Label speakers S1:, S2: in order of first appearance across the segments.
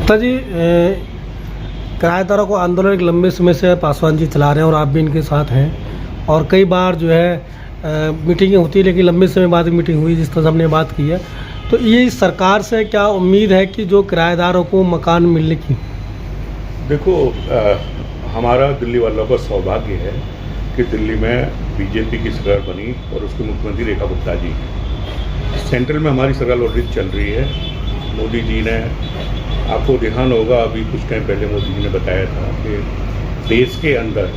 S1: गुप्ता जी, किराएदारों को आंदोलन एक लंबे समय से पासवान जी चला रहे हैं और आप भी इनके साथ हैं और कई बार जो है मीटिंगें होती है, लेकिन लंबे समय बाद मीटिंग हुई जिस तरह से हमने बात की है। तो ये सरकार से क्या उम्मीद है कि जो किराएदारों को मकान मिलने की?
S2: देखो, हमारा दिल्ली वालों का सौभाग्य है कि दिल्ली में बीजेपी की सरकार बनी और उसके मुख्यमंत्री रेखा गुप्ता जी हैं। सेंट्रल में हमारी सरकार ऑलरेडी चल रही है। मोदी जी ने, आपको ध्यान होगा, अभी कुछ टाइम पहले मोदी जी ने बताया था कि देश के अंदर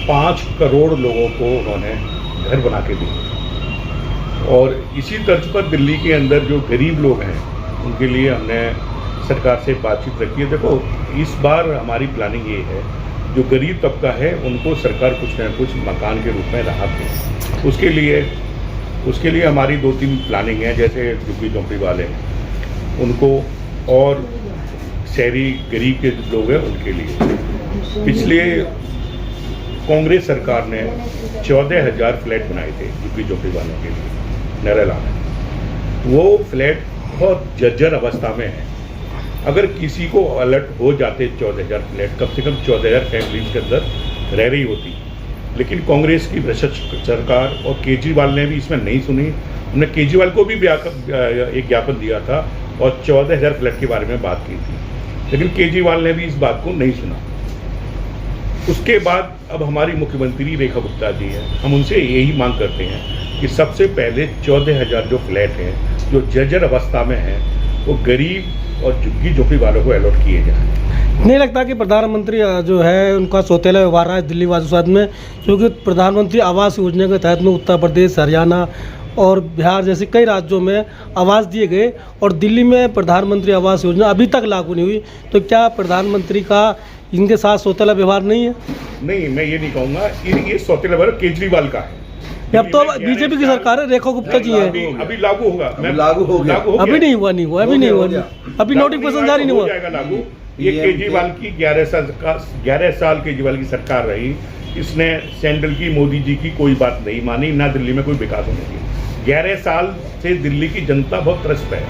S2: 5 करोड़ लोगों को उन्होंने घर बना के दिए और इसी तर्ज पर दिल्ली के अंदर जो गरीब लोग हैं उनके लिए हमने सरकार से बातचीत रखी है। देखो, इस बार हमारी प्लानिंग ये है, जो गरीब तबका है उनको सरकार कुछ न कुछ मकान के रूप में राहत दे। उसके लिए हमारी 2-3 प्लानिंग है। जैसे झुग्गी झोंपड़ी वाले हैं उनको, और शहरी गरीब के लोग हैं उनके लिए। पिछले कांग्रेस सरकार ने 14,000 फ्लैट बनाए थे झुग्गी झोंपड़ी वालों के लिए नरेला में। वो फ्लैट बहुत जर्जर अवस्था में है। अगर किसी को अलर्ट हो जाते 14,000 फ्लैट, कम से कम 14,000 फैमिलीज के अंदर रह रही होती। लेकिन कांग्रेस की भ्रष्ट सरकार और केजरीवाल ने भी इसमें नहीं सुनी। उन्होंने केजरीवाल को भी एक ज्ञापन दिया था और 14,000 फ्लैट के बारे में बात की थी, लेकिन केजरीवाल ने भी इस बात को नहीं सुना। उसके बाद अब हमारी मुख्यमंत्री रेखा गुप्ता जी हैं, हम उनसे यही मांग करते हैं कि सबसे पहले 14,000 जो फ्लैट हैं जो जर्जर अवस्था में हैं वो गरीब और झुग्गी झोंपड़ी वालों को अलॉट किए जाएं।
S1: नहीं लगता कि प्रधानमंत्री जो है उनका सौतेला व्यवहार रहा है दिल्ली वासियों के साथ में, क्योंकि प्रधानमंत्री आवास योजना के तहत में उत्तर प्रदेश, हरियाणा और बिहार जैसे कई राज्यों में आवास दिए गए और दिल्ली में प्रधानमंत्री आवास योजना अभी तक लागू नहीं हुई। तो क्या प्रधानमंत्री का इनके साथ सौतेला व्यवहार नहीं है?
S2: नहीं, मैं ये नहीं कहूँगा। ये सौतेला व्यवहार केजरीवाल का है।
S1: अब तो बीजेपी की सरकार है, रेखा गुप्ता जी है।
S2: अभी लागू होगा।
S3: लागू हो गया।
S1: अभी नहीं हुआ, अभी नोटिफिकेशन जारी नहीं हुआ।
S2: जाएगा लागू। ये केजरीवाल की 11 साल केजरीवाल की सरकार रही। इसने सेंट्रल की, मोदी जी की कोई बात नहीं मानी, ना दिल्ली में कोई विकास होने दिया। 11 साल से दिल्ली की जनता बहुत त्रस्त है।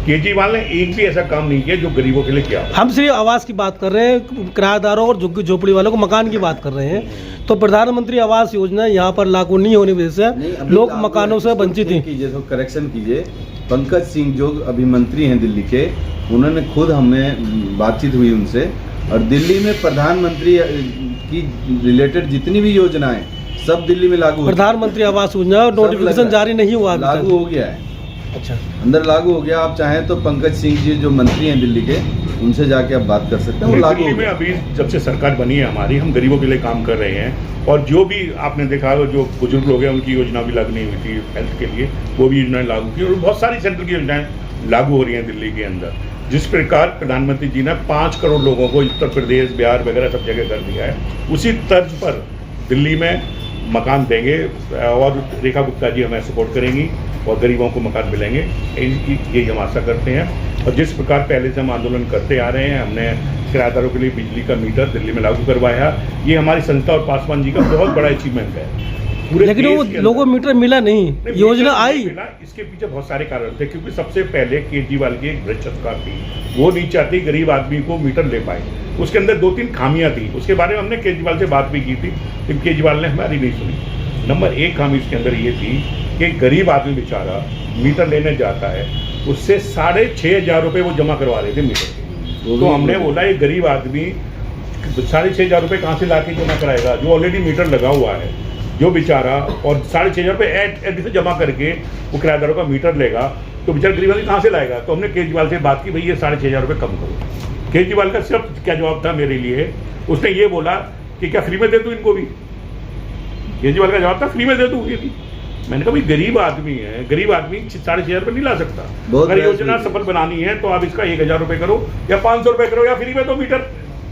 S2: केजरीवाल ने एक भी ऐसा काम नहीं किया जो गरीबों के लिए किया।
S1: हम सिर्फ आवास की बात कर रहे हैं, किराएदारों और झुग्गी झोपड़ी वालों को मकान की बात कर रहे हैं। तो प्रधानमंत्री आवास योजना यहाँ पर लागू नहीं होने की वजह से लोग मकानों से वंचित हैं।
S3: कीजिए, तो करेक्शन कीजिए। पंकज सिंह जो अभी मंत्री हैं दिल्ली के, उन्होंने खुद, हमें बातचीत हुई उनसे, और दिल्ली में प्रधानमंत्री की रिलेटेड जितनी भी योजनाएं सब दिल्ली में लागू।
S1: प्रधानमंत्री आवास योजना नोटिफिकेशन जारी नहीं हुआ,
S3: लागू हो गया है।
S1: अच्छा,
S3: अंदर लागू हो गया। आप चाहें तो पंकज सिंह जी जो मंत्री हैं दिल्ली के, उनसे जाके आप बात कर सकते हैं। वो लागू
S2: दिल्ली में अभी जब से सरकार बनी है हमारी, हम गरीबों के लिए काम कर रहे हैं। और जो भी आपने देखा, जो बुजुर्ग लोग हैं उनकी योजना भी लागू नहीं हुई थी हेल्थ के लिए, वो भी योजनाएं लागू की और बहुत सारी सेंट्रल की योजनाएं लागू हो रही हैं दिल्ली के अंदर। जिस प्रकार प्रधानमंत्री जी ने 5 करोड़ लोगों को उत्तर प्रदेश, बिहार वगैरह सब जगह कर दिया है, उसी तर्ज पर दिल्ली में मकान देंगे और रेखा गुप्ता जी हमें सपोर्ट करेंगी और गरीबों को मकान मिलेंगे, यही हम आशा करते हैं। और जिस प्रकार पहले से हम आंदोलन करते आ रहे हैं, हमने किराएदारों के लिए बिजली का मीटर दिल्ली में लागू करवाया। ये हमारी संस्था और पासवान जी का बहुत बड़ा अचीवमेंट है।
S1: लेकिन वो लोगों को मीटर मिला नहीं, योजना आई।
S2: इसके पीछे बहुत सारे कारण थे, क्योंकि सबसे पहले केजरीवाल की एक भ्रष्ट सरकार थी। वो नहीं चाहती गरीब आदमी को मीटर ले पाए। उसके अंदर 2-3 खामियां थी। उसके बारे में हमने केजरीवाल से बात भी की थी, लेकिन केजरीवाल ने हमारी नहीं सुनी। नंबर 1 खामी इसके अंदर ये थी कि गरीब आदमी बेचारा मीटर लेने जाता है, उससे 6,500 रुपये वो जमा करवा रहे थे मीटर। तो हमने बोला ये गरीब आदमी 6,500 रुपये कहाँ से ला के जमा कराएगा, जो ऑलरेडी मीटर लगा हुआ है, जो बेचारा, और 6,500 रुपये ऐड से जमा करके वो किराएदारों का मीटर लेगा, तो बेचारा गरीब आदमी कहाँ से लाएगा। तो हमने केजरीवाल से बात की, भाई ये 6,500 रुपये कम करो। केजरीवाल का सिर्फ क्या जवाब था मेरे लिए, उसने ये बोला कि क्या फ्री में दे दूँ इनको भी। केजरीवाल का जवाब था फ्री में दे दूँ ये भी। मैंने कहा भाई गरीब आदमी है, गरीब आदमी 6,500 रुपये नहीं ला सकता। अगर योजना सफल बनानी है तो आप इसका 1,000 रुपये करो या 500 रुपये करो या फ्री में दो मीटर।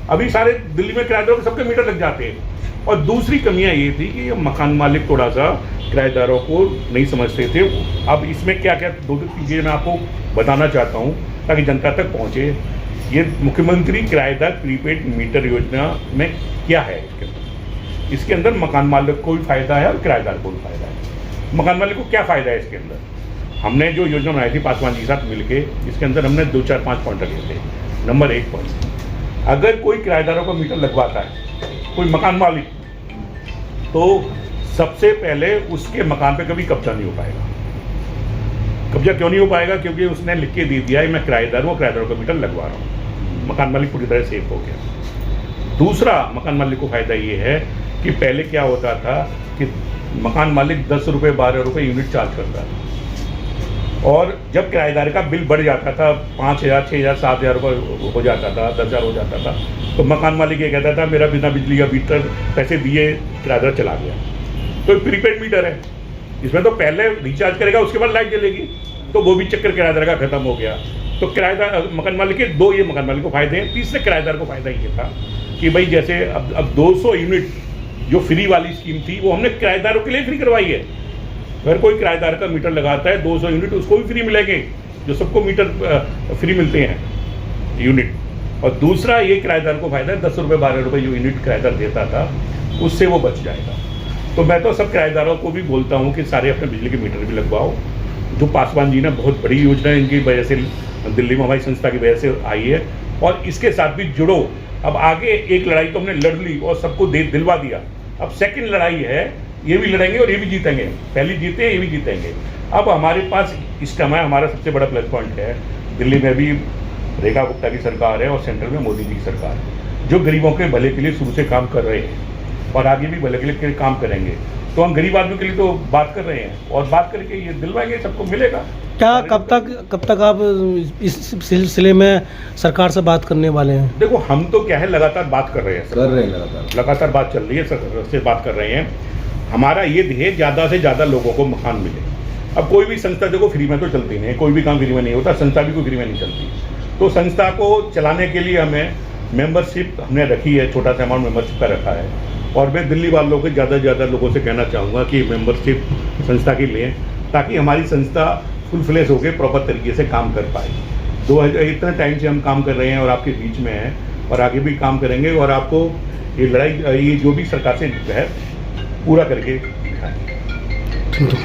S2: अभी सारे दिल्ली में किराएदारों के सबके मीटर लग जाते हैं। और दूसरी कमियां ये थी कि ये मकान मालिक थोड़ा सा किराएदारों को नहीं समझते थे। अब इसमें क्या क्या 2-3 चीज़ें मैं आपको बताना चाहता हूँ ताकि जनता तक पहुँचे। ये मुख्यमंत्री किराएदार प्रीपेड मीटर योजना में क्या है, इसके अंदर मकान मालिक को भी फायदा है और किराएदार को भी फायदा है। मकान मालिक को क्या फ़ायदा है इसके अंदर? हमने जो योजना बनाई थी पासवान जी के साथ मिलके, इसके अंदर हमने 2-4-5 पॉइंट रखे थे। नंबर 1 पॉइंट, अगर कोई किराएदारों का मीटर लगवाता है, कोई मकान मालिक, तो सबसे पहले उसके मकान पे कभी कब्जा नहीं हो पाएगा। कब्जा क्यों नहीं हो पाएगा? क्योंकि उसने लिख के दे दिया है मैं किराएदार हूँ, किराएदारों का मीटर लगवा रहा हूँ। मकान मालिक पूरी तरह सेफ हो गया। दूसरा, मकान मालिक को फायदा ये है कि पहले क्या होता था कि मकान मालिक 10 रुपये 12 रुपये यूनिट चार्ज करता था, और जब किराएदार का बिल बढ़ जाता था 5,000 6,000 7,000 रुपये हो जाता था, 10,000 हो जाता था, तो मकान मालिक ये कहता था मेरा बिना बिजली का मीटर पैसे दिए किराएदार चला गया। तो प्रीपेड मीटर है, इसमें तो पहले रिचार्ज करेगा उसके बाद लाइट जलेगी, तो वो भी चक्कर किराएदार का खत्म हो गया। तो किराएदार मकान मालिक के दो ये मकान मालिक को फायदे हैं। तीसरे किराएदार को फायदा ये था कि भाई जैसे अब 200 यूनिट जो फ्री वाली स्कीम थी वो हमने किराएदारों के लिए फ्री करवाई है। अगर कोई किराएदार का मीटर लगाता है 200 यूनिट उसको भी फ्री मिलेंगे, जो सबको मीटर फ्री मिलते हैं यूनिट। और दूसरा ये किराएदार को फायदा है, 10 रुपये 12 रुपये जो यूनिट किराएदार देता था उससे वो बच जाएगा। तो मैं तो सब किराएदारों को भी बोलता हूँ कि सारे अपने बिजली के मीटर भी लगवाओ। जो पासवान जी ने बहुत बड़ी योजना है, इनकी वजह से दिल्ली में हमारी संस्था की वजह से आई है, और इसके साथ भी जुड़ो। अब आगे एक लड़ाई तो हमने लड़ ली और सबको दिलवा दिया, अब सेकंड लड़ाई है, ये भी लड़ेंगे और ये भी जीतेंगे। पहली जीते ये भी जीतेंगे। अब हमारे पास इस समय हमारा सबसे बड़ा प्लस पॉइंट है, दिल्ली में भी रेखा गुप्ता की सरकार है और सेंटर में मोदी जी की सरकार है, जो गरीबों के भले के लिए शुरू से काम कर रहे हैं और आगे भी भले के लिए काम करेंगे। तो हम गरीब आदमी के लिए तो बात कर रहे हैं और बात करके ये दिलवाएंगे, सबको मिलेगा।
S1: क्या कब तक आप इस सिलसिले में सरकार से बात करने वाले हैं?
S2: देखो, हम तो क्या है लगातार बात कर रहे हैं, लगातार बात चल रही है, सरकार से बात कर रहे हैं। हमारा ये ध्येय ज़्यादा से ज़्यादा लोगों को मकान मिले। अब कोई भी संस्था देखो फ्री में तो चलती नहीं है, कोई भी काम फ्री में नहीं होता, संस्था भी कोई फ्री में नहीं चलती। तो संस्था को चलाने के लिए हमें मेंबरशिप हमने रखी है, छोटा सा अमाउंट मेंबरशिप का रखा है, और मैं दिल्ली वालों को ज़्यादा से ज़्यादा लोगों से कहना चाहूँगा कि मेंबरशिप संस्था की लें, ताकि हमारी संस्था फुल फ्लेश होकर प्रॉपर तरीके से काम कर पाए। इतने टाइम से हम काम कर रहे हैं और आपके बीच में हैं और आगे भी काम करेंगे, और आपको ये लड़ाई, ये जो भी सरकार से है पूरा करके दिखाएंगे।